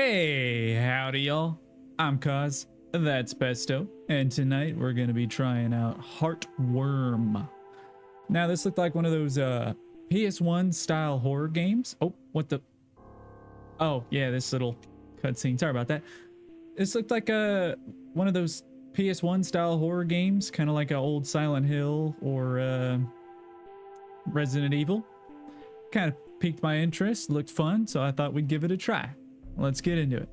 Hey, howdy y'all. I'm Cause, that's Pesto, and tonight we're gonna be trying out Heartworm. Now this looked like one of those PS1 style horror games. Oh, what the? Oh yeah, this little cutscene. Sorry about that. This looked like one of those PS1 style horror games, kind of like an old Silent Hill or Resident Evil. Kind of piqued my interest, looked fun, so I thought we'd give it a try. Let's get into it.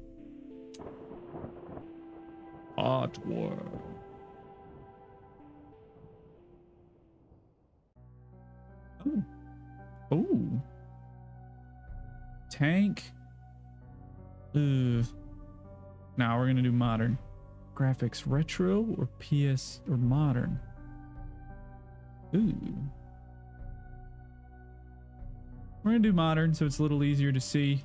Heartworm. Oh. Oh. Tank. Now we're gonna do modern. Graphics retro or PS or modern? Ooh. We're gonna do modern so it's a little easier to see.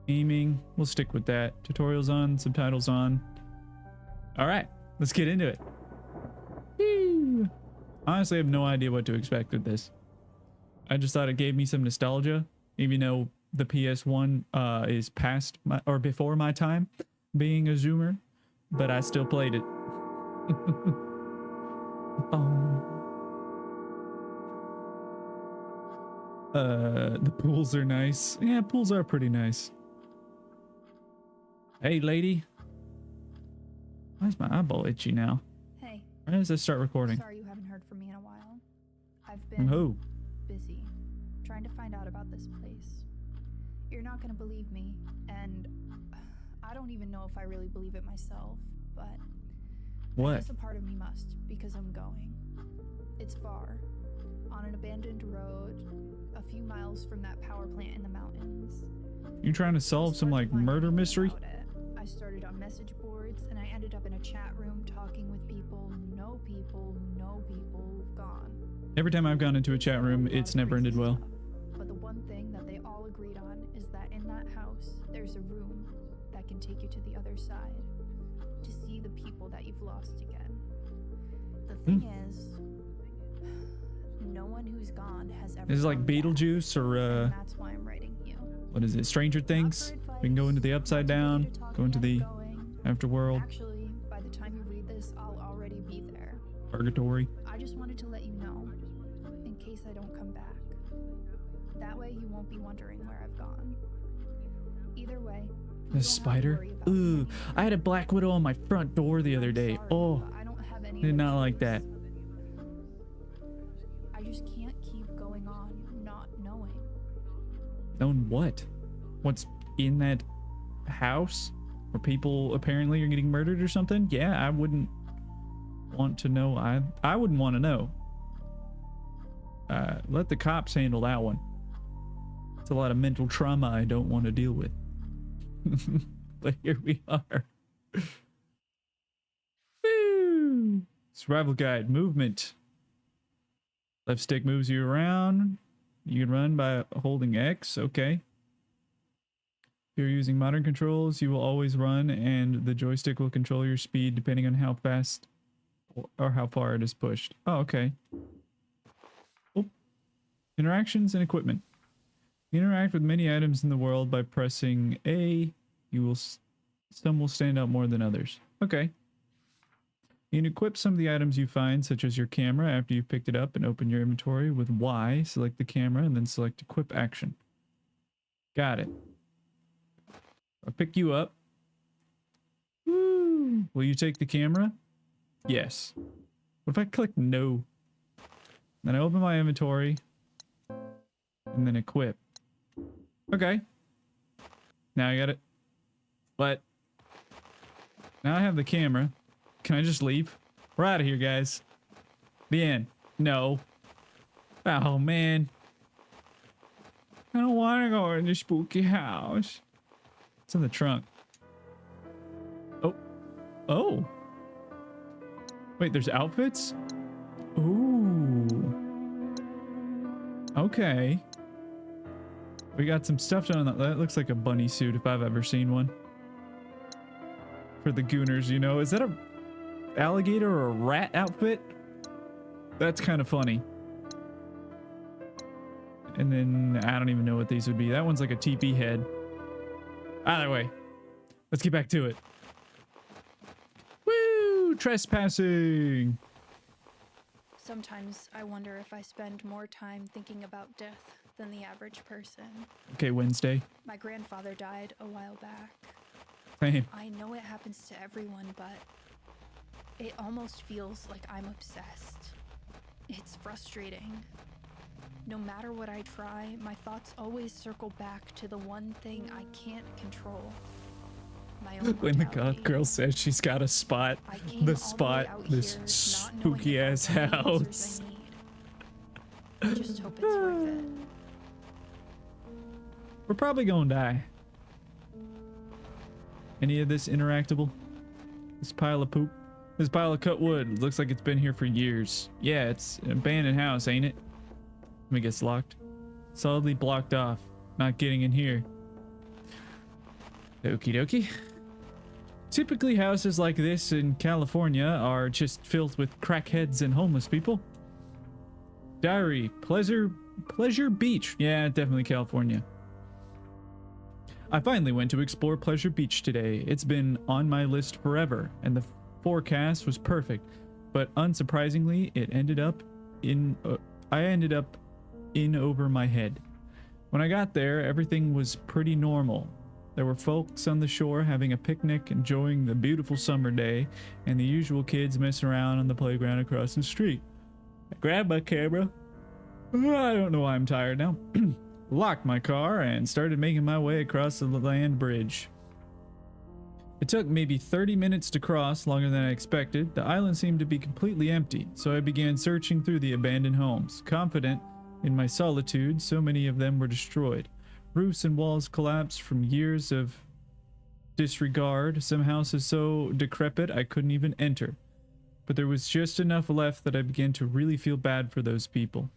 Aiming, we'll stick with that. Tutorials on, subtitles on. All right, let's get into it. Woo. Honestly, I have no idea what to expect with this. I just thought it gave me some nostalgia, even though the PS1 is past my, or before my time being a zoomer, but I still played it. The pools are nice. Yeah, pools are pretty nice. Hey, lady. Why is my eyeball itchy now? Hey. Why does this start recording? Sorry you haven't heard from me in a while. I've been busy trying to find out about this place. You're not gonna believe me, and I don't even know if I really believe it myself, but what? I guess a part of me must, because I'm going. It's far, on an abandoned road, a few miles from that power plant in the mountains. You trying to solve some like murder mystery? I started on message boards and I ended up in a chat room talking with people who know people who know people who've gone. Every time I've gone into a chat room, it's never ended well. But the one thing that they all agreed on is that in that house, there's a room that can take you to the other side to see the people that you've lost again. The thing is, no one who's gone has ever. This is like Beetlejuice or that's why I'm writing you. What is it? Stranger Things? We can go into the upside down, go into the afterworld. Actually, by the time you read this, I'll already be there. Purgatory. I just wanted to let you know, in case I don't come back. That way you won't be wondering where I've gone. Either way. The spider? Ooh, I had a black widow on my front door the other day. Oh, I did not like that. I just can't keep going on not knowing. Knowing what? What's in that house? Where people apparently are getting murdered or something? Yeah, I wouldn't want to know. I wouldn't want to know. Let the cops handle that one. It's a lot of mental trauma I don't want to deal with. But here we are. Woo! Survival guide. Movement. Left stick moves you around. You can run by holding X. Okay. If you're using modern controls, you will always run, and the joystick will control your speed depending on how fast or how far it is pushed. Oh, okay. Oh. Interactions and equipment. Interact with many items in the world by pressing A. Some will stand out more than others. Okay. You can equip some of the items you find, such as your camera, after you've picked it up, and open your inventory with Y. Select the camera and then select equip action. Got it. I'll pick you up. Woo! Will you take the camera? Yes. What if I click no? Then I open my inventory and then equip. Okay. Now I got it. But now I have the camera. Can I just leave? We're out of here, guys. The end. No. Oh, man. I don't want to go in the spooky house. It's in the trunk. Oh. Oh. Wait, there's outfits? Ooh. Okay. We got some stuff done. That looks like a bunny suit if I've ever seen one. For the gooners, you know. Is that a alligator or a rat outfit? That's kind of funny. And then I don't even know what these would be. That one's like a teepee head. Either way, let's get back to it. Woo! Trespassing! Sometimes I wonder if I spend more time thinking about death than the average person. Okay, Wednesday. My grandfather died a while back. Same. I know it happens to everyone, but it almost feels like I'm obsessed. It's frustrating. No matter what I try, my thoughts always circle back to the one thing I can't control. My own When the mortality. goth girl says she's got a spot, I came the all way spot, out this here not knowing spooky if I'll ass get the answers house. I need. I just hope it's worth it. We're probably gonna die. Any of this interactable? This pile of poop? This pile of cut wood looks like it's been here for years. Yeah, it's an abandoned house, ain't it? Let me guess, locked. Solidly blocked off. Not getting in here. Okie dokie. Typically houses like this in California are just filled with crackheads and homeless people. Diary, Pleasure Beach. Yeah, definitely California. I finally went to explore Pleasure Beach today. It's been on my list forever, and the forecast was perfect. But unsurprisingly, I ended up in over my head. When I got there, everything was pretty normal. There were folks on the shore having a picnic, enjoying the beautiful summer day, and the usual kids messing around on the playground across the street. I grabbed my camera. I don't know why I'm tired now. Locked my car and started making my way across the land bridge. It took maybe 30 minutes to cross, longer than I expected. The island seemed to be completely empty, so I began searching through the abandoned homes, confident in my solitude. So many of them were destroyed. Roofs and walls collapsed from years of disregard. Some houses so decrepit I couldn't even enter. But there was just enough left that I began to really feel bad for those people.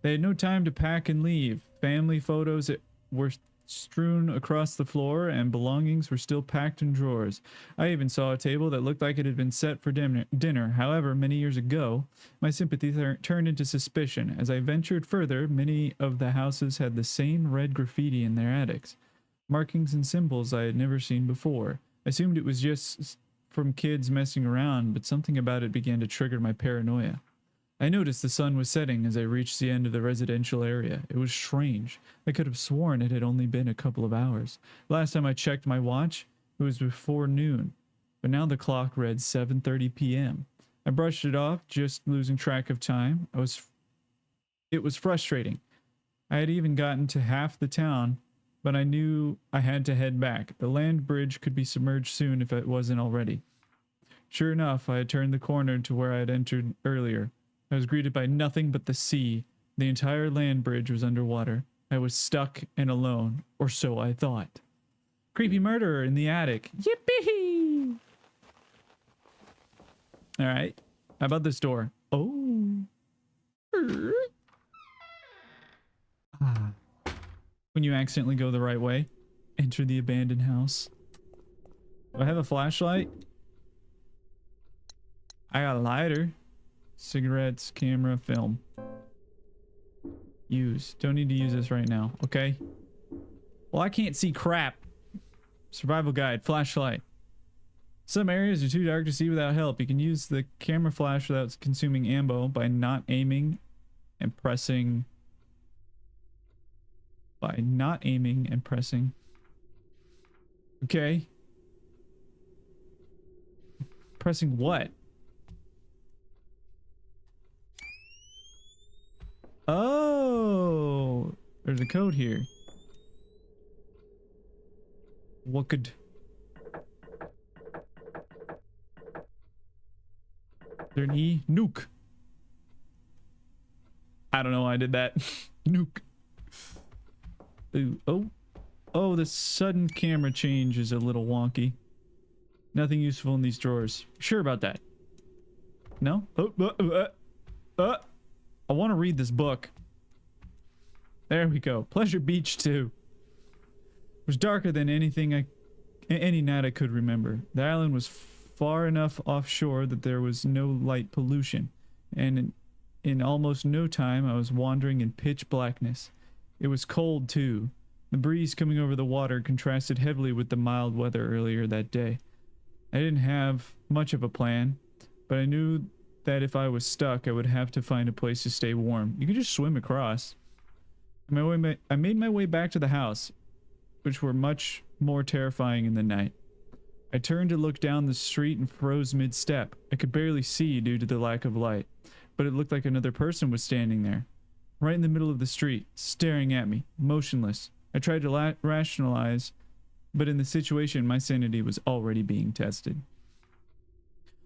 They had no time to pack and leave. Family photos were strewn across the floor, and belongings were still packed in drawers. I even saw a table that looked like it had been set for dinner. However, many years ago, my sympathy turned into suspicion. As I ventured further, many of the houses had the same red graffiti in their attics. Markings and symbols I had never seen before. I assumed it was just from kids messing around, but something about it began to trigger my paranoia. I noticed the sun was setting as I reached the end of the residential area. It was strange. I could have sworn it had only been a couple of hours. Last time I checked my watch, it was before noon, but now the clock read 7:30 p.m. I brushed it off, just losing track of time. It was frustrating. I had even gotten to half the town, but I knew I had to head back. The land bridge could be submerged soon if it wasn't already. Sure enough, I had turned the corner to where I had entered earlier. I was greeted by nothing but the sea. The entire land bridge was underwater. I was stuck and alone, or so I thought. Creepy murderer in the attic. Yippee! All right. How about this door? Oh. When you accidentally go the right way, enter the abandoned house. Do I have a flashlight? I got a lighter. Cigarettes, camera, film. Use. Don't need to use this right now. Okay. Well, I can't see crap. Survival guide. Flashlight. Some areas are too dark to see without help. You can use the camera flash without consuming ammo by not aiming and pressing. Okay. Pressing what? Oh, there's a code here. What could... Is there an E? Nuke. I don't know why I did that. Nuke. Ooh, oh. Oh, the sudden camera change is a little wonky. Nothing useful in these drawers. Sure about that? No? I want to read this book. There we go. Pleasure Beach 2. It was darker than any night I could remember. The island was far enough offshore that there was no light pollution, and in almost no time I was wandering in pitch blackness. It was cold too. The breeze coming over the water contrasted heavily with the mild weather earlier that day. I didn't have much of a plan, but I knew that if I was stuck, I would have to find a place to stay warm. You could just swim across. I made my way back to the house, which were much more terrifying in the night. I turned to look down the street and froze mid-step. I could barely see due to the lack of light, but it looked like another person was standing there, right in the middle of the street, staring at me, motionless. I tried to rationalize, but in the situation, my sanity was already being tested.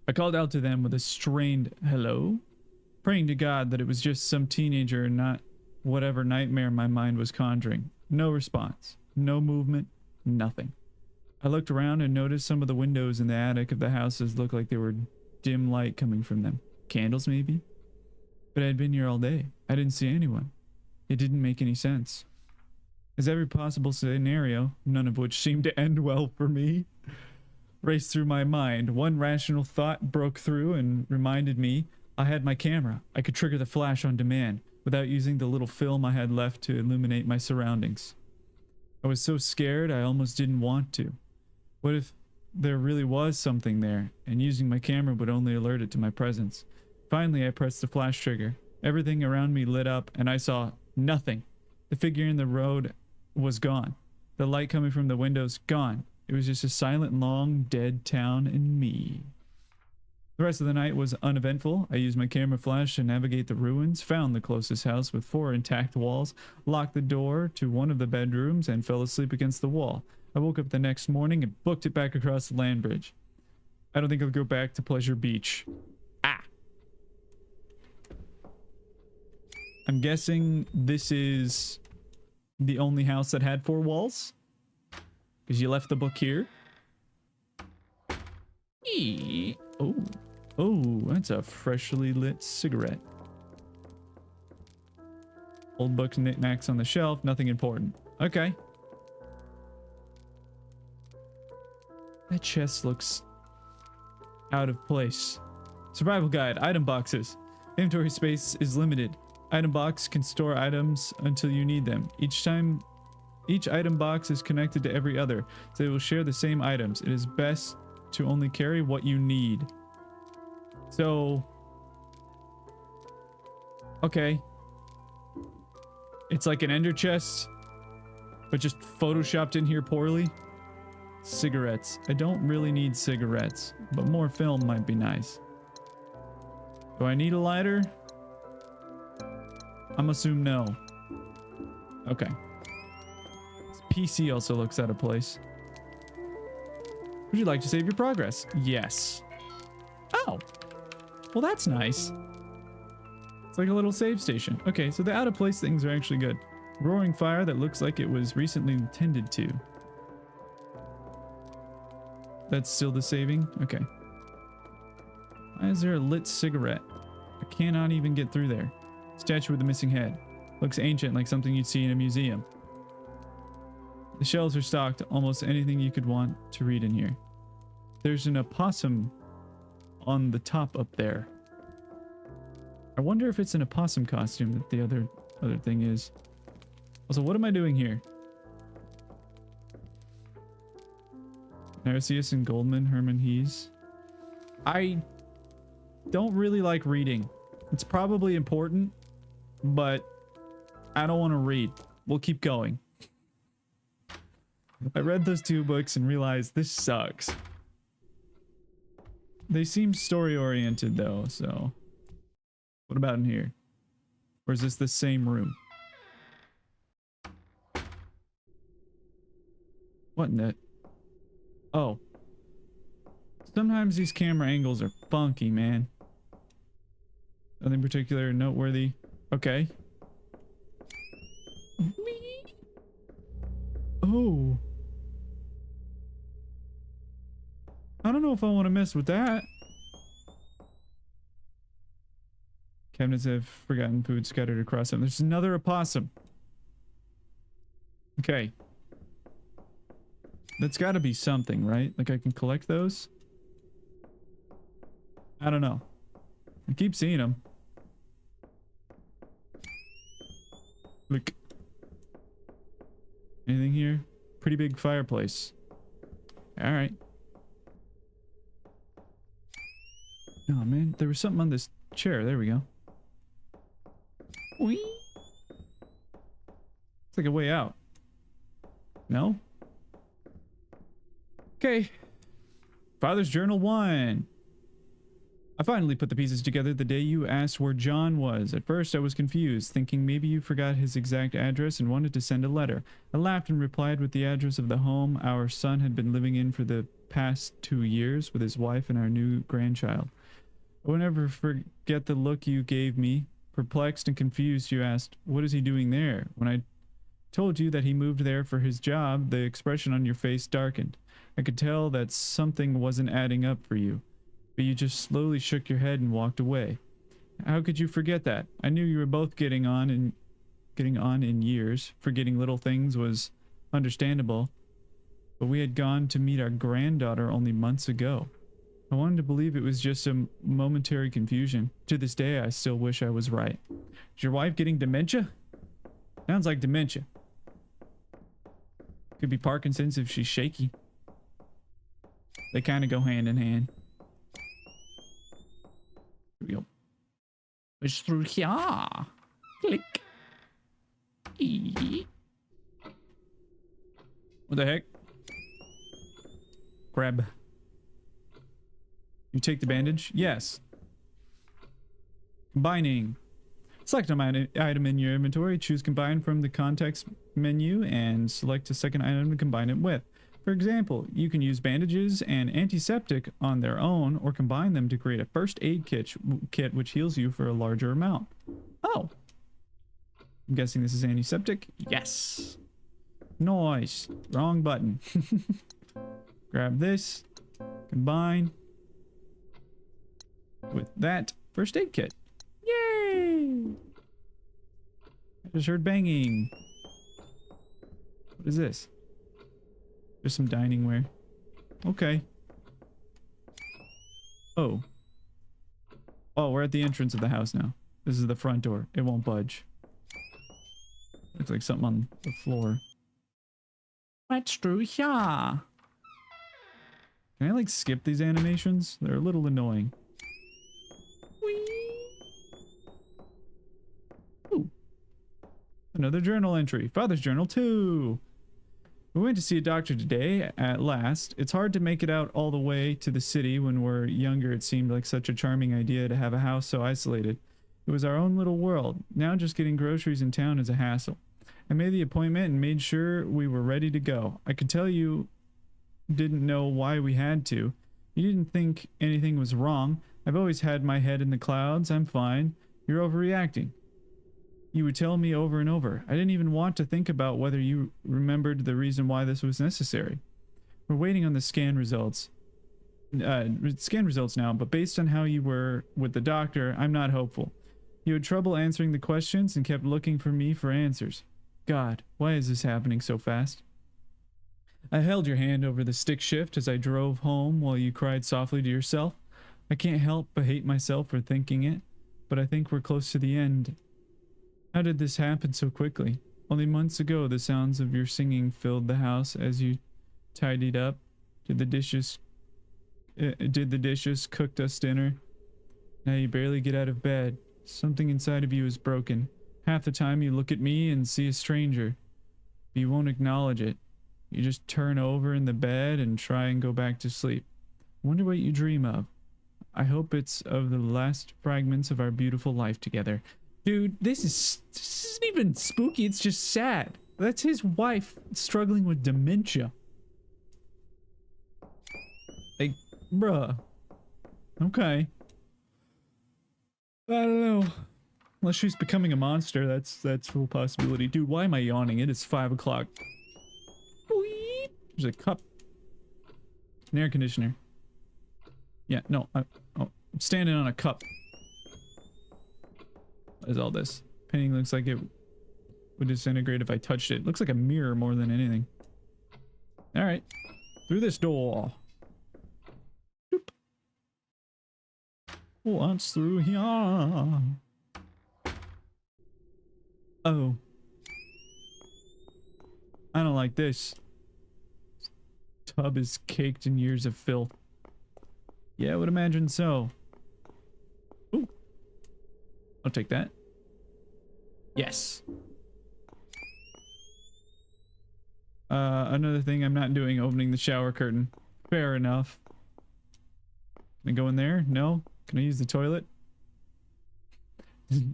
I called out to them with a strained hello, praying to God that it was just some teenager and not whatever nightmare my mind was conjuring. No response, no movement, nothing. I looked around and noticed some of the windows in the attic of the houses looked like there were dim light coming from them. Candles, maybe? But I had been here all day. I didn't see anyone. It didn't make any sense. As every possible scenario, none of which seemed to end well for me, raced through my mind, one rational thought broke through and reminded me I had my camera. I could trigger the flash on demand without using the little film I had left to illuminate my surroundings. I was so scared I almost didn't want to. What if there really was something there, and using my camera would only alert it to my presence? Finally, I pressed the flash trigger. Everything around me lit up, and I saw nothing. The figure in the road was gone. The light coming from the windows, gone. It was just a silent, long, dead town and me. The rest of the night was uneventful. I used my camera flash to navigate the ruins, found the closest house with 4 intact walls, locked the door to one of the bedrooms, and fell asleep against the wall. I woke up the next morning and booked it back across the land bridge. I don't think I'll go back to Pleasure Beach. I'm guessing this is the only house that had 4 walls? Because you left the book here? Oh. Oh, that's a freshly lit cigarette. Old books and knickknacks on the shelf, nothing important. Okay. That chest looks out of place. Survival guide, item boxes. Inventory space is limited. Item box can store items until you need them. Each item box is connected to every other, so they will share the same items. It is best to only carry what you need. So, okay. It's like an ender chest, but just photoshopped in here poorly. Cigarettes. I don't really need cigarettes, but more film might be nice. Do I need a lighter? I'm assume no. Okay. This PC also looks out of place. Would you like to save your progress? Yes. Oh. Well, that's nice. It's like a little save station. Okay, so the out of place things are actually good. Roaring fire that looks like it was recently tended to. That's still the saving? Okay. Why is there a lit cigarette? I cannot even get through there. Statue with a missing head. Looks ancient, like something you'd see in a museum. The shelves are stocked. Almost anything you could want to read in here. There's an opossum on the top up there. I wonder if it's an opossum costume that the other thing is. Also, what am I doing here? Narcissus and Goldman, Herman Hees. I don't really like reading. It's probably important, but I don't want to read. We'll keep going. I read those 2 books and realized this sucks. They seem story-oriented though, so... What about in here? Or is this the same room? What in the... Oh. Sometimes these camera angles are funky, man. Nothing particular noteworthy. Okay. Oh. I don't know if I want to mess with that. Cabinets have forgotten food scattered across them. There's another opossum. Okay. That's got to be something, right? Like I can collect those? I don't know. I keep seeing them. Look. Anything pretty big fireplace. Alright. Oh man, there was something on this chair. There we go. Whee! It's like a way out. No? Okay. Father's Journal 1. I finally put the pieces together the day you asked where John was. At first I was confused, thinking maybe you forgot his exact address and wanted to send a letter. I laughed and replied with the address of the home our son had been living in for the past 2 years with his wife and our new grandchild. I will never forget the look you gave me. Perplexed and confused, you asked, "What is he doing there?" When I told you that he moved there for his job, the expression on your face darkened. I could tell that something wasn't adding up for you, but you just slowly shook your head and walked away. How could you forget that? I knew you were both getting on in years. Forgetting little things was understandable, but we had gone to meet our granddaughter only months ago. I wanted to believe it was just a momentary confusion. To this day, I still wish I was right. Is your wife getting dementia? Sounds like dementia. Could be Parkinson's if she's shaky. They kind of go hand in hand. Here we go. It's through here. Click. What the heck? Grab. You take the bandage? Yes. Combining. Select an item in your inventory. Choose combine from the context menu and select a second item to combine it with. For example, you can use bandages and antiseptic on their own or combine them to create a first aid kit which heals you for a larger amount. Oh. I'm guessing this is antiseptic? Yes. Nice. Wrong button. Grab this. Combine. With that first aid kit. Yay! I just heard banging. What is this? There's some dining ware. Okay. Oh. Oh, we're at the entrance of the house now. This is the front door. It won't budge. Looks like something on the floor. What's through here? Can I like skip these animations? They're a little annoying. Ooh. Another journal entry. Father's Journal 2. We went to see a doctor today, at last. It's hard to make it out all the way to the city. When we're younger, it seemed like such a charming idea to have a house so isolated. It was our own little world. Now just getting groceries in town is a hassle. I made the appointment and made sure we were ready to go. I could tell you didn't know why we had to. You didn't think anything was wrong. I've always had my head in the clouds. I'm fine. You're overreacting. You would tell me over and over. I didn't even want to think about whether you remembered the reason why this was necessary. We're waiting on the scan results. Now, but based on how you were with the doctor, I'm not hopeful. You had trouble answering the questions and kept looking for me for answers. God, why is this happening so fast? I held your hand over the stick shift as I drove home while you cried softly to yourself. I can't help but hate myself for thinking it, but I think we're close to the end. How did this happen so quickly? Only months ago, the sounds of your singing filled the house as you tidied up. Did the dishes, cooked us dinner? Now you barely get out of bed. Something inside of you is broken. Half the time you look at me and see a stranger. But you won't acknowledge it. You just turn over in the bed and try and go back to sleep. I wonder what you dream of. I hope it's of the last fragments of our beautiful life together. Dude, this isn't even spooky, it's just sad. That's his wife struggling with dementia. Like, bruh. Okay. I don't know. Unless she's becoming a monster, that's full possibility. Dude, why am I yawning? It is 5 o'clock. There's a cup. An air conditioner. Yeah, no, I'm standing on a cup. What is all this? Painting looks like it would disintegrate if I touched it. Looks like a mirror more than anything. Alright. Through this door. Doop. What's through here? Oh. I don't like this. tub is caked in years of filth. Yeah, I would imagine so. Ooh. I'll take that. Yes. Another thing I'm not doing, opening the shower curtain. Fair enough. Can I go in there? No? Can I use the toilet?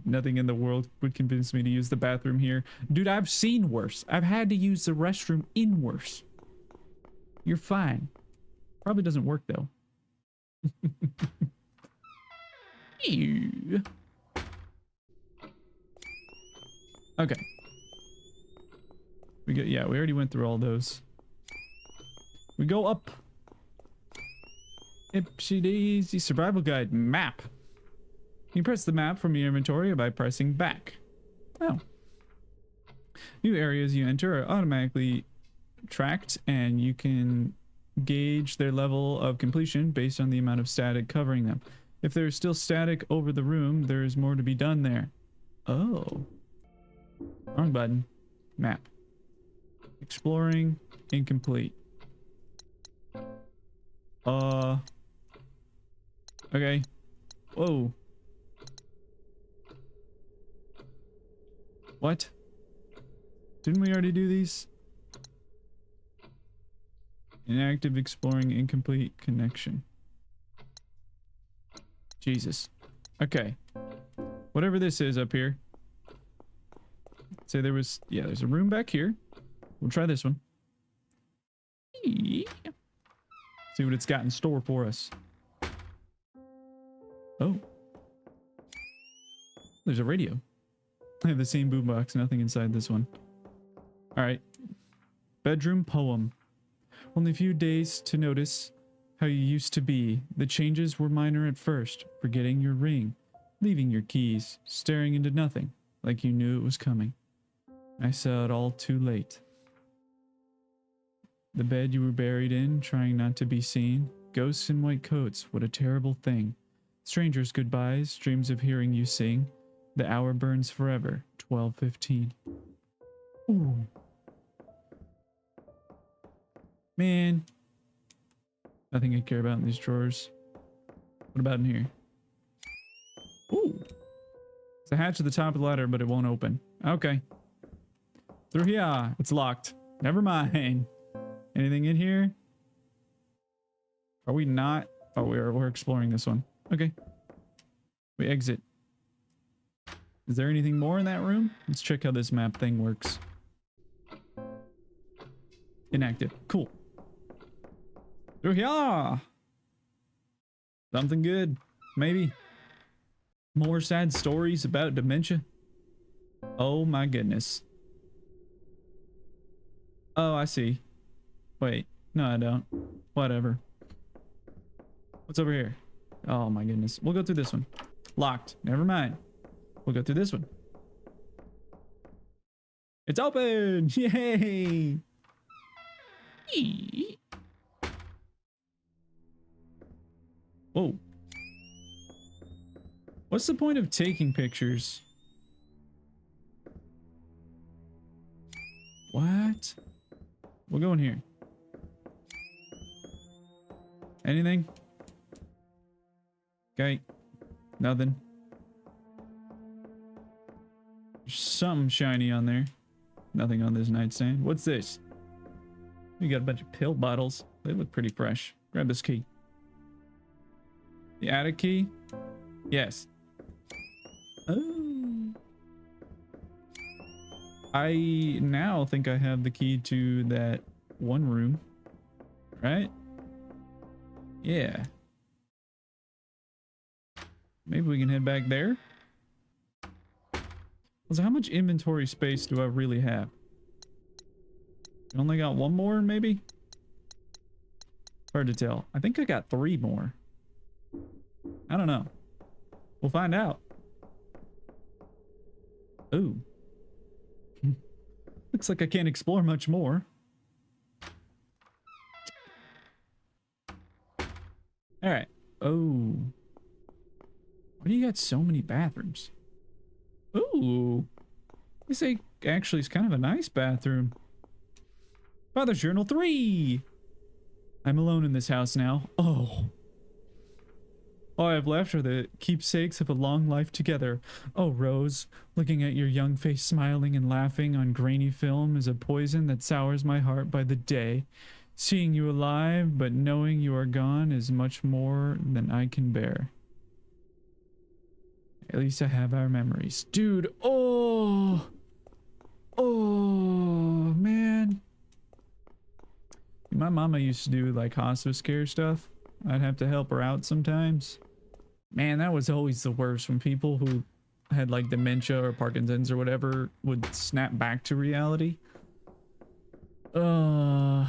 Nothing in the world would convince me to use the bathroom here. Dude, I've seen worse. I've had to use the restroom in worse. You're fine. Probably doesn't work though. Ew. Okay. We already went through all those. We go up. Ipsy daisy survival guide map. You press the map from your inventory by pressing back. Oh. New areas you enter are automatically tracked, and you can gauge their level of completion based on the amount of static covering them. If there's still static over the room, there's more to be done there. Oh. Wrong button. Map. Exploring. Incomplete. Okay. Whoa. What? Didn't we already do these? Inactive exploring, incomplete connection. Jesus. Okay. Whatever this is up here. Say there was... Yeah, there's a room back here. We'll try this one. See what it's got in store for us. Oh. There's a radio. I have the same boombox, nothing inside this one. Alright. Bedroom poem. Only a few days to notice how you used to be. The changes were minor at first. Forgetting your ring. Leaving your keys. Staring into nothing. Like you knew it was coming. I saw it all too late. The bed you were buried in, trying not to be seen. Ghosts in white coats, what a terrible thing. Strangers' goodbyes, dreams of hearing you sing. The hour burns forever, 12:15. Ooh. Man. Nothing I care about in these drawers. What about in here? Ooh. It's a hatch at the top of the ladder, but it won't open. Okay. Through here. It's locked. Never mind. Anything in here? Are we not? Oh, we're exploring this one. Okay. We exit. Is there anything more in that room? Let's check how this map thing works. Inactive. Cool. Through here. Something good. Maybe. More sad stories about dementia. Oh my goodness. Oh, I see. Wait. No, I don't. Whatever. What's over here? Oh my goodness. We'll go through this one. Locked. Never mind. We'll go through this one. It's open! Yay! Whoa. What's the point of taking pictures? What? We'll go in here. Anything? Okay. Nothing. There's something shiny on there. Nothing on this nightstand. What's this? We got a bunch of pill bottles. They look pretty fresh. Grab this key. The attic key? Yes. Oh. I now think I have the key to that one room. Right? Yeah. Maybe we can head back there. So how much inventory space do I really have? I only got one more, maybe? Hard to tell. I think I got 3 more. I don't know. We'll find out. Ooh. Looks like I can't explore much more. Alright. Oh. Why do you got so many bathrooms? Ooh. This actually is kind of a nice bathroom. Father's Journal 3! I'm alone in this house now. Oh. All I have left are the keepsakes of a long life together. Oh, Rose, looking at your young face smiling and laughing on grainy film is a poison that sours my heart by the day. Seeing you alive, but knowing you are gone is much more than I can bear. At least I have our memories. Dude, oh! Oh, man. My mama used to do like hospice care stuff. I'd have to help her out sometimes. Man, that was always the worst when people who had like dementia or Parkinson's or whatever would snap back to reality. The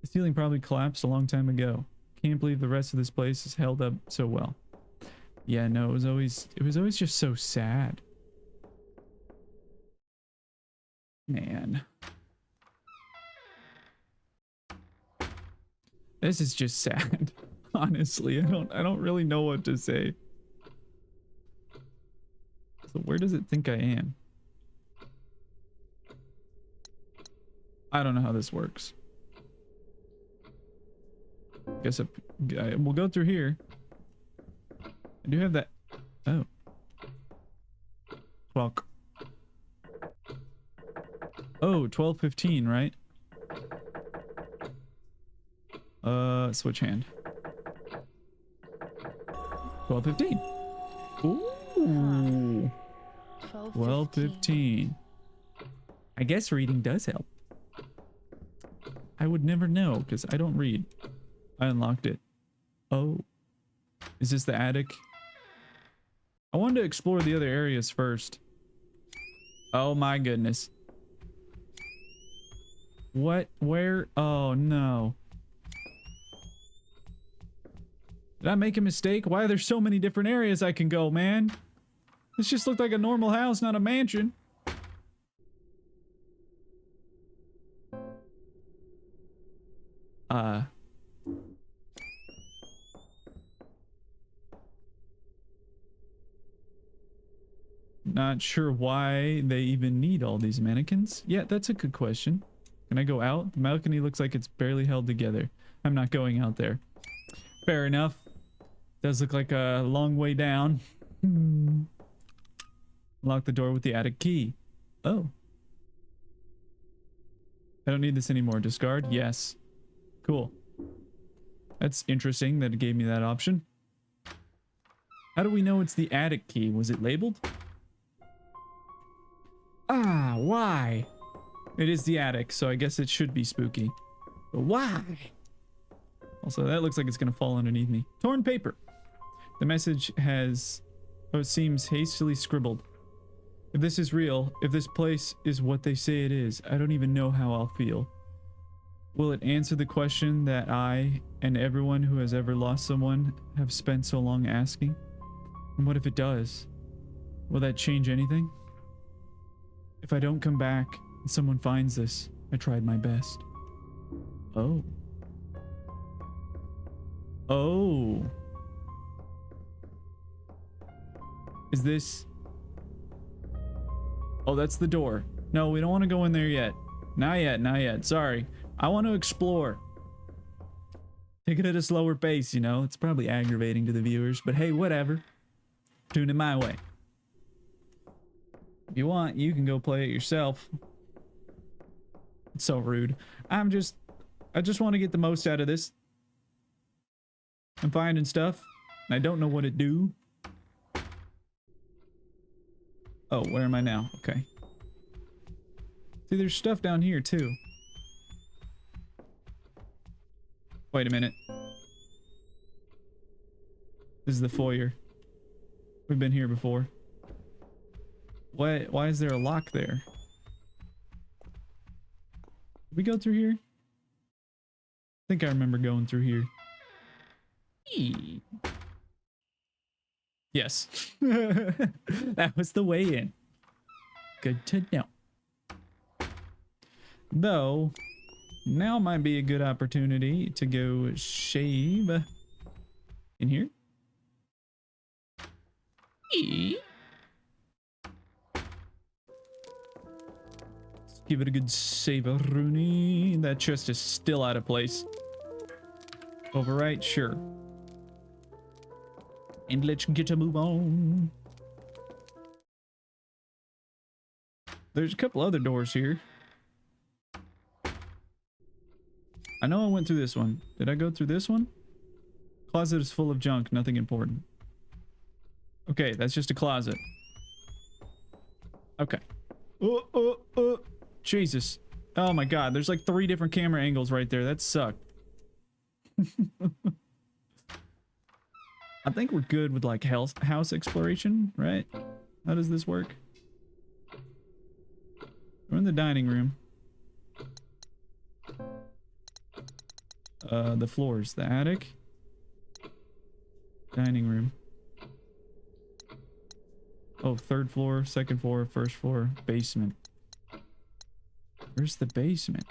ceiling probably collapsed a long time ago. Can't believe the rest of this place is held up so well. Yeah, no, it was always just so sad. Man. This is just sad. Honestly, I don't really know what to say. So where does it think I am? I don't know how this works. Guess we'll go through here. I do have that. Oh. Clock. Oh, 12:15, right? Switch hand. 12:15. Ooh. 12:15. I guess reading does help. I would never know because I don't read. I unlocked it. Oh. Is this the attic? I wanted to explore the other areas first. Oh my goodness. What? Where? Oh no. Did I make a mistake? Why are there so many different areas I can go, man? This just looked like a normal house, not a mansion. Not sure why they even need all these mannequins. Yeah, that's a good question. Can I go out? The balcony looks like it's barely held together. I'm not going out there. Fair enough. Does look like a long way down. Lock the door with the attic key. Oh. I don't need this anymore. Discard? Yes. Cool. That's interesting that it gave me that option. How do we know it's the attic key? Was it labeled? Ah, why? It is the attic, so I guess it should be spooky. But why? Also, that looks like it's gonna fall underneath me. Torn paper. The message has... Oh, it seems hastily scribbled. If this is real, if this place is what they say it is, I don't even know how I'll feel. Will it answer the question that I and everyone who has ever lost someone have spent so long asking? And what if it does? Will that change anything? If I don't come back and someone finds this, I tried my best. Oh. Oh. Is this... Oh, that's the door. No, we don't want to go in there yet. Not yet, not yet. Sorry. I want to explore. Take it at a slower pace, you know? It's probably aggravating to the viewers, but hey, whatever. Tune it my way. If you want, you can go play it yourself. It's so rude. I just want to get the most out of this. I'm finding stuff, and I don't know what it do. Oh, where am I now? Okay. See, there's stuff down here, too. Wait a minute. This is the foyer. We've been here before. Why is there a lock there? Did we go through here? I think I remember going through here. Eee. Yes. That was the way in. Good to know. Though, now might be a good opportunity to go shave in here. Eee. Give it a good save-a-rooney. That chest is still out of place. Overwrite? Sure. And let's get a move on. There's a couple other doors here. I know I went through this one. Did I go through this one? Closet is full of junk, nothing important. Okay, that's just a closet. Okay. Jesus. Oh my god, there's like 3 different camera angles right there. That sucked. I think we're good with like house exploration, right? How does this work? We're in the dining room. The floors, the attic. Dining room. Oh, 3rd floor, 2nd floor, 1st floor, basement. Where's the basement?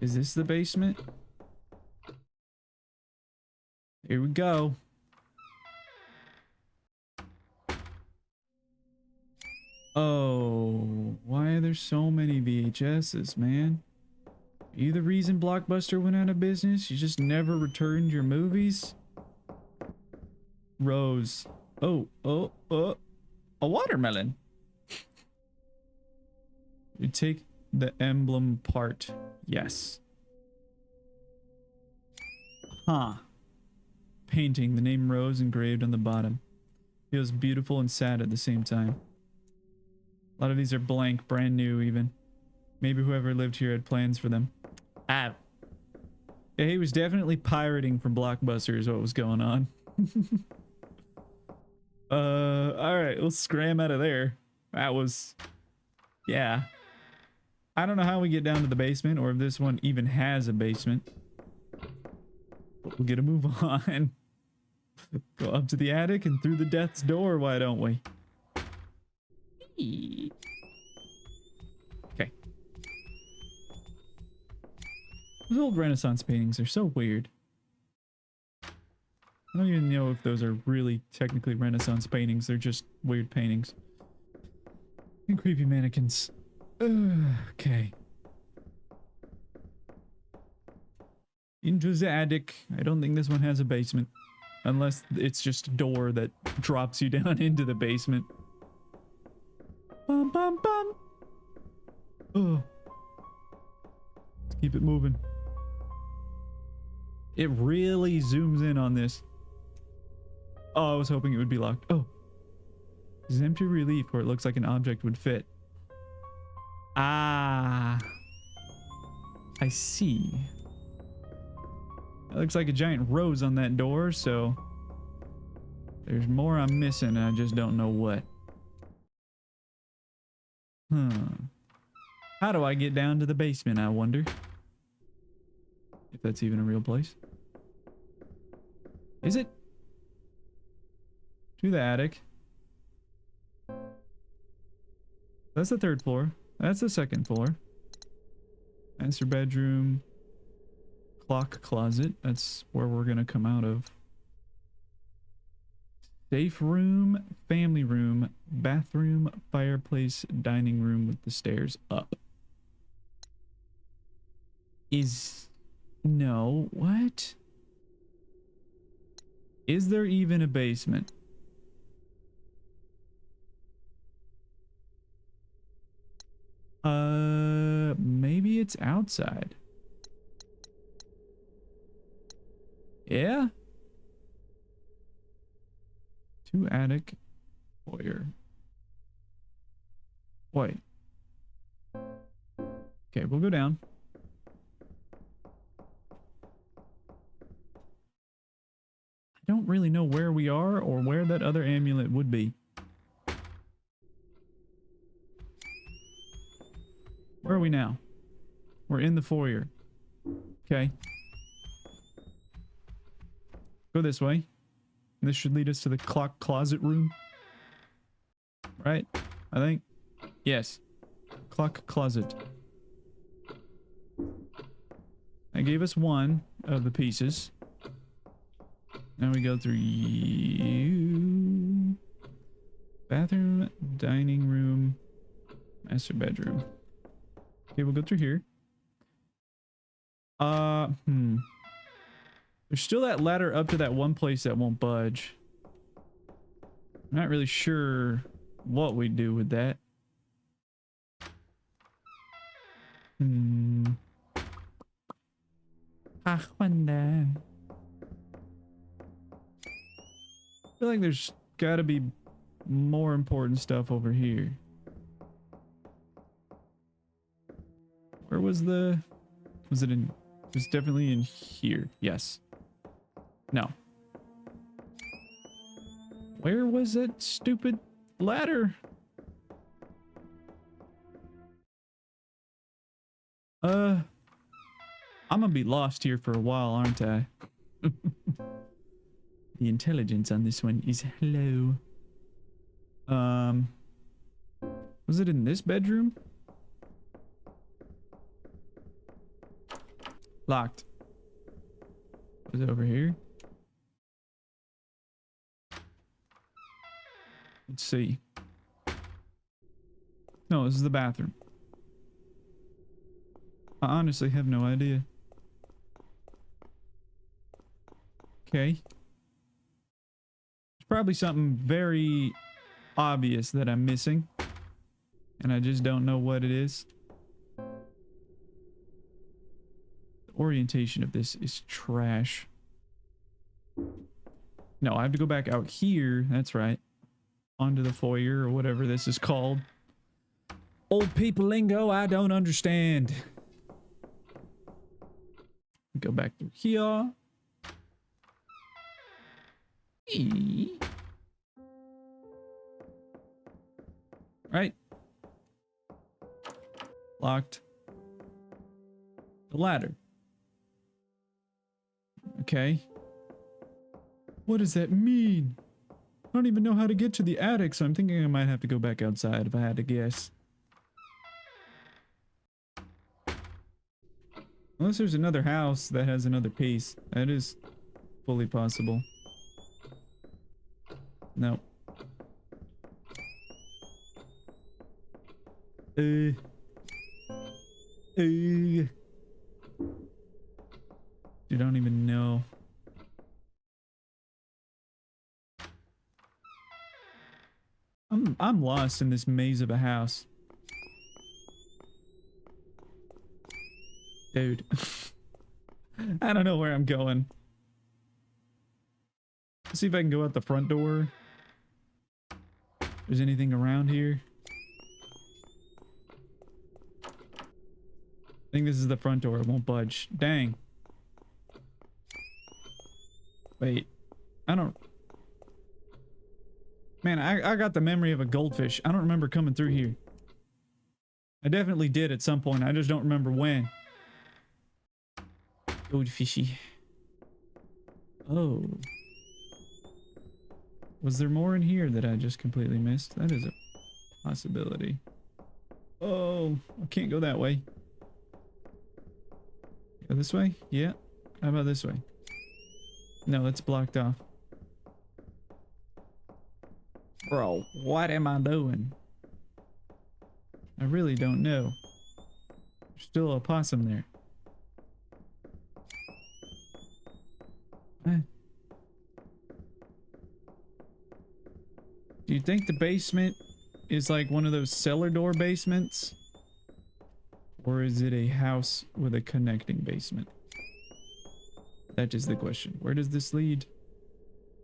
Is this the basement? Here we go. Oh, why are there so many VHSs, man? Are you the reason Blockbuster went out of business? You just never returned your movies? Rose. Oh, a watermelon. You take the emblem part. Yes. Huh. Painting, the name Rose engraved on the bottom. Feels beautiful and sad at the same time. A lot of these are blank, brand new even. Maybe whoever lived here had plans for them. Ah. Yeah, he was definitely pirating from Blockbuster is what was going on. Alright, let's scram out of there. That was... yeah. I don't know how we get down to the basement or if this one even has a basement. But we'll get a move on. Go up to the attic and through the death's door, why don't we? Okay. Those old Renaissance paintings are so weird. I don't even know if those are really technically Renaissance paintings. They're just weird paintings. And creepy mannequins. Okay. Into the attic. I don't think this one has a basement. Unless it's just a door that drops you down into the basement. Bum bum bum. Oh. Let's keep it moving. It really zooms in on this. Oh, I was hoping it would be locked. Oh. This is empty relief where it looks like an object would fit. Ah. I see. That looks like a giant rose on that door, so there's more I'm missing, I just don't know what. How do I get down to the basement, I wonder? If that's even a real place. Is it? To the attic. That's the 3rd floor. That's the 2nd floor. Master bedroom. Clock closet. That's where we're gonna come out of. Safe room, family room, bathroom, fireplace, dining room with the stairs up. No, what? Is there even a basement? Maybe it's outside. Yeah? 2 attic, foyer. Wait. Okay, we'll go down. I don't really know where we are or where that other amulet would be. Where are we now? We're in the foyer. Okay. Go this way. And this should lead us to the clock closet room. Right? I think. Yes. Clock closet. I gave us one of the pieces. Now we go through you. Bathroom, dining room, Master bedroom. Okay, we'll go through here. There's still that ladder up to that one place that won't budge. I'm not really sure what we do with that. I wonder. I feel like there's gotta be more important stuff over here. Where was the... Was it in... It was definitely in here. Yes. No. Where was that stupid ladder? I'm gonna be lost here for a while, aren't I? The intelligence on this one is low. Was it in this bedroom? Locked. Was it over here? Let's see. No, this is the bathroom. I honestly have no idea. Okay. There's probably something very obvious that I'm missing. And I just don't know what it is. The orientation of this is trash. No, I have to go back out here. That's right. Onto the foyer or whatever this is called. Old people lingo I don't understand. Go back through here. Right. Locked. The ladder. Okay. What does that mean? I don't even know how to get to the attic, so I'm thinking I might have to go back outside if I had to guess. Unless there's another house that has another piece. That is fully possible. No. You don't even know. I'm lost in this maze of a house. Dude. I don't know where I'm going. Let's see if I can go out the front door. If there's anything around here. I think this is the front door. It won't budge. Dang. Wait. I don't... Man, I got the memory of a goldfish. I don't remember coming through here. I definitely did at some point. I just don't remember when. Goldfishy. Oh. Was there more in here that I just completely missed? That is a possibility. Oh, I can't go that way. Go this way? Yeah. How about this way? No, it's blocked off. Bro, what am I doing? I really don't know. There's still a possum there. Do you think the basement is like one of those cellar door basements? Or is it a house with a connecting basement? That is the question. Where does this lead?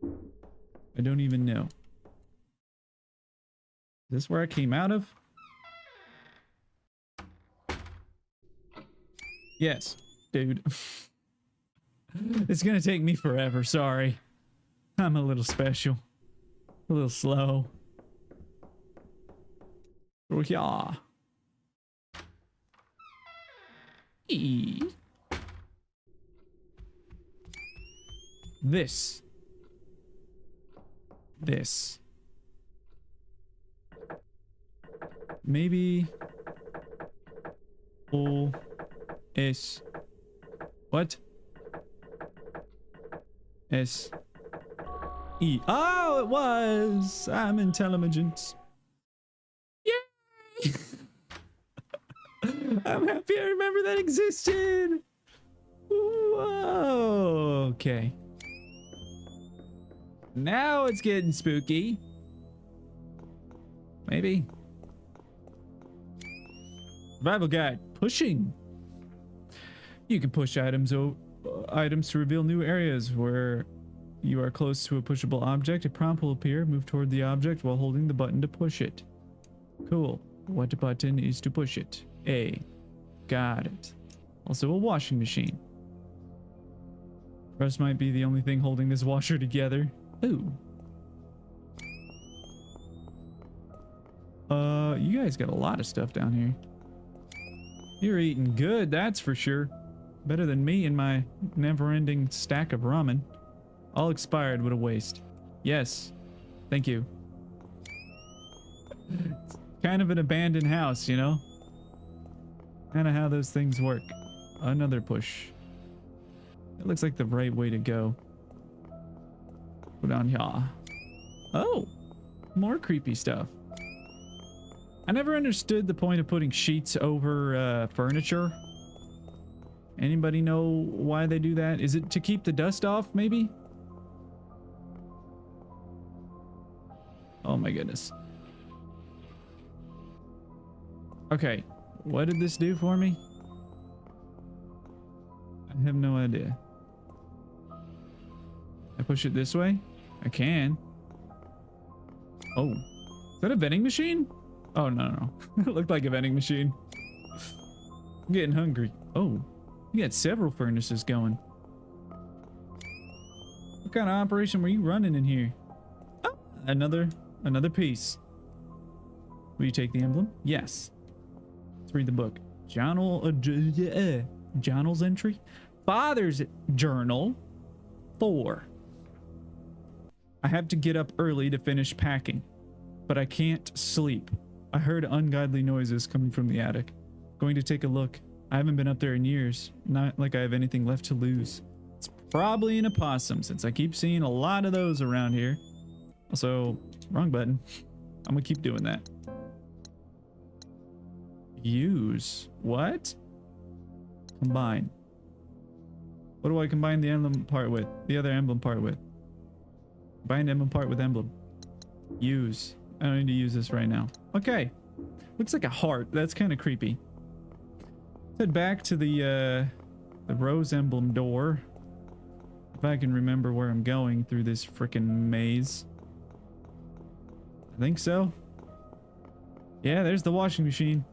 I don't even know. Is this where I came out of? Yes, dude. It's gonna take me forever, sorry. I'm a little special. A little slow. Oh, yeah. This. Maybe. O-S. What? S-E. Oh, it was! I'm intelligent. Yay! I'm happy I remember that existed. Whoa. Okay. Now it's getting spooky. Maybe. Survival guide. Pushing. You can push items to reveal new areas where you are close to a pushable object. A prompt will appear. Move toward the object while holding the button to push it. Cool. What button is to push it? A. Got it. Also a washing machine. Rust might be the only thing holding this washer together. Ooh. You guys got a lot of stuff down here. You're eating good, that's for sure. Better than me and my never-ending stack of ramen. All expired, what a waste. Yes. Thank you. It's kind of an abandoned house, you know? Kind of how those things work. Another push. It looks like the right way to go. Go down here. Oh! More creepy stuff. I never understood the point of putting sheets over furniture. Anybody know why they do that? Is it to keep the dust off, maybe? Oh my goodness. Okay, what did this do for me? I have no idea. I push it this way? I can. Oh, is that a vending machine? Oh, no. It looked like a vending machine. I'm getting hungry. Oh, you got several furnaces going. What kind of operation were you running in here? Oh, another piece. Will you take the emblem? Yes. Let's read the book. Journal's entry. Father's journal. 4. I have to get up early to finish packing, but I can't sleep. I heard ungodly noises coming from the attic. Going to take a look. I haven't been up there in years. Not like I have anything left to lose. It's probably an opossum since I keep seeing a lot of those around here. Also, wrong button. I'm gonna keep doing that. Use. What? Combine. What do I combine the emblem part with? The other emblem part with? Combine emblem part with emblem. Use. I don't need to use this right now. Okay. Looks like a heart. That's kind of creepy. Let's head back to the rose emblem door. If I can remember where I'm going through this freaking maze. I think so. Yeah, there's the washing machine.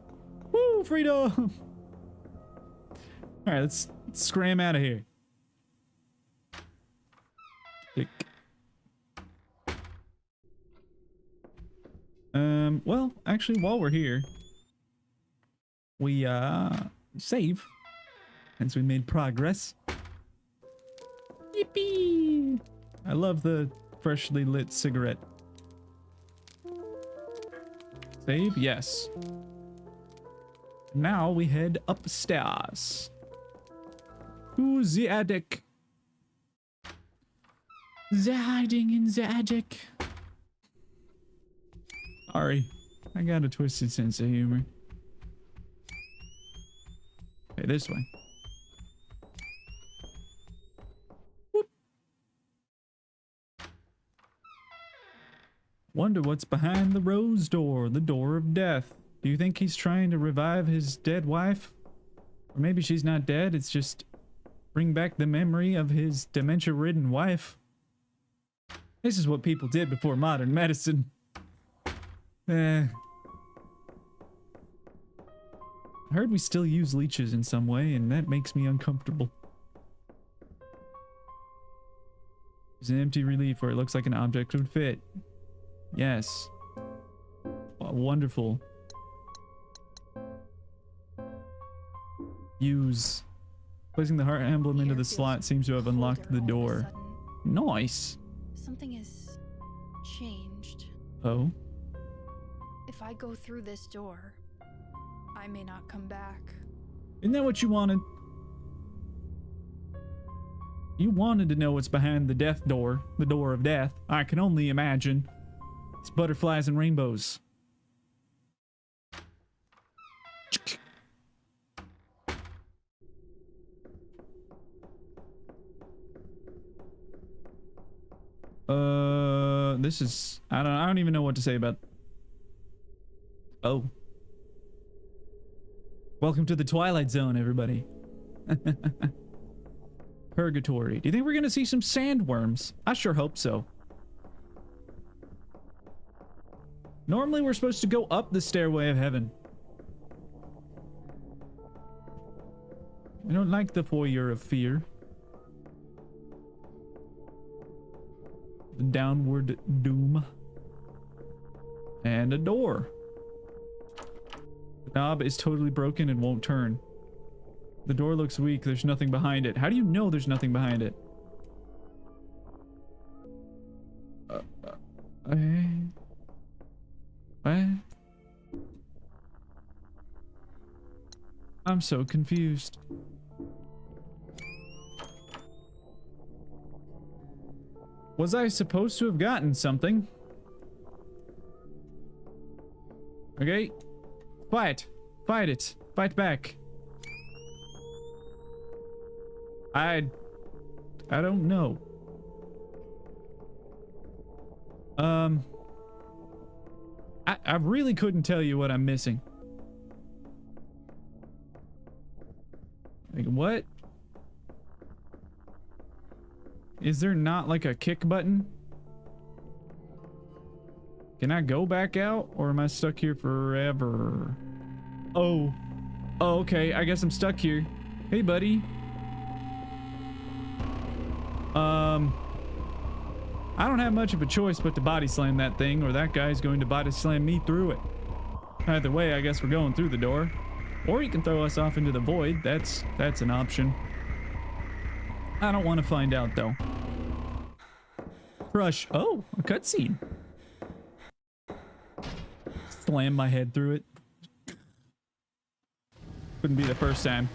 Woo, freedom! Alright, let's scram out of here. Click. Well, actually, while we're here, we, save. Since we made progress. Yippee! I love the freshly lit cigarette. Save? Yes. Now we head upstairs. To the attic. The hiding in the attic. Sorry, I got a twisted sense of humor. Okay, this way. Whoop. Wonder what's behind the rose door, the door of death. Do you think he's trying to revive his dead wife? Or maybe she's not dead, it's just bring back the memory of his dementia-ridden wife. This is what people did before modern medicine. I heard we still use leeches in some way, and that makes me uncomfortable. There's an empty relief where it looks like an object would fit. Yes. Wonderful. Use. Placing the heart emblem into the slot seems to have unlocked the door. Nice. Something has changed. Oh? If I go through this door, I may not come back. Isn't that what you wanted? You wanted to know what's behind the death door, the door of death. I can only imagine. It's butterflies and rainbows. this is, I don't even know what to say about. Oh. Welcome to the Twilight Zone, everybody. Purgatory. Do you think we're gonna see some sandworms? I sure hope so. Normally we're supposed to go up the stairway of heaven. I don't like the foyer of fear. The downward doom. And a door. The knob is totally broken and won't turn. The door looks weak. There's nothing behind it. How do you know there's nothing behind it? What? I'm so confused. Was I supposed to have gotten something? Okay. Fight. Fight it. Fight back. I don't know. I really couldn't tell you what I'm missing. Like, what? Is there not like a kick button? Can I go back out, or am I stuck here forever? Oh. Oh, okay. I guess I'm stuck here. Hey, buddy. I don't have much of a choice but to body slam that thing, or that guy's going to body slam me through it. Either way, I guess we're going through the door. Or he can throw us off into the void. That's an option. I don't want to find out, though. Crush. Oh, a cutscene. Slam my head through it. Wouldn't be the first time.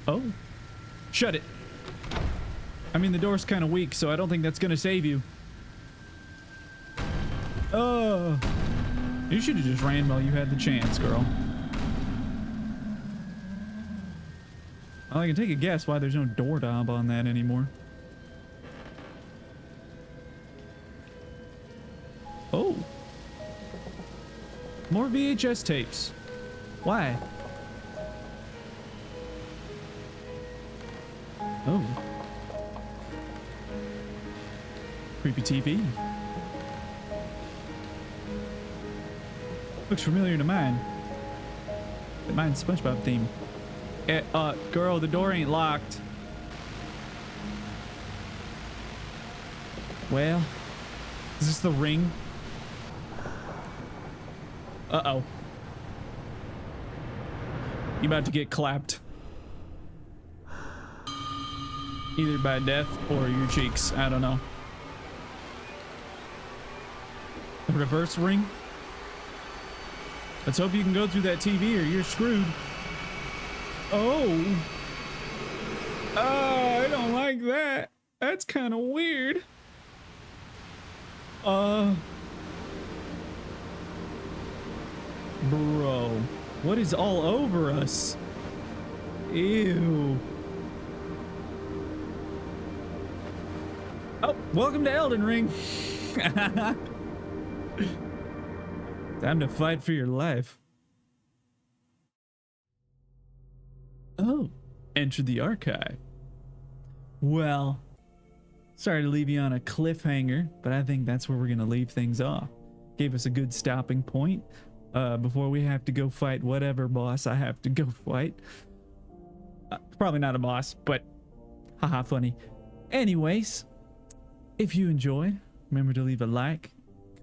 Oh. Shut it. I mean, the door's kind of weak, so I don't think that's gonna save you. Oh. You should have just ran while you had the chance, girl. Well, I can take a guess why there's no door knob on that anymore. Oh. More VHS tapes. Why? Oh. Creepy TV. Looks familiar to mine. Mine's SpongeBob theme. Girl, the door ain't locked. Well, is this the ring? Uh-oh. You about to get clapped. Either by death or your cheeks. I don't know. A reverse ring? Let's hope you can go through that TV or you're screwed. Oh. I don't like that. That's kind of weird. Bro. What is all over us? Ew. Oh, welcome to Elden Ring. Time to fight for your life. Oh, enter the archive. Well, sorry to leave you on a cliffhanger, but I think that's where we're gonna leave things off. Gave us a good stopping point before we have to go fight whatever boss I have to go fight. Probably not a boss, but haha, funny. Anyways, if you enjoyed, remember to leave a like,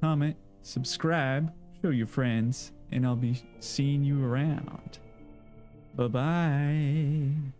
comment, subscribe, show your friends, and I'll be seeing you around. Bye-bye.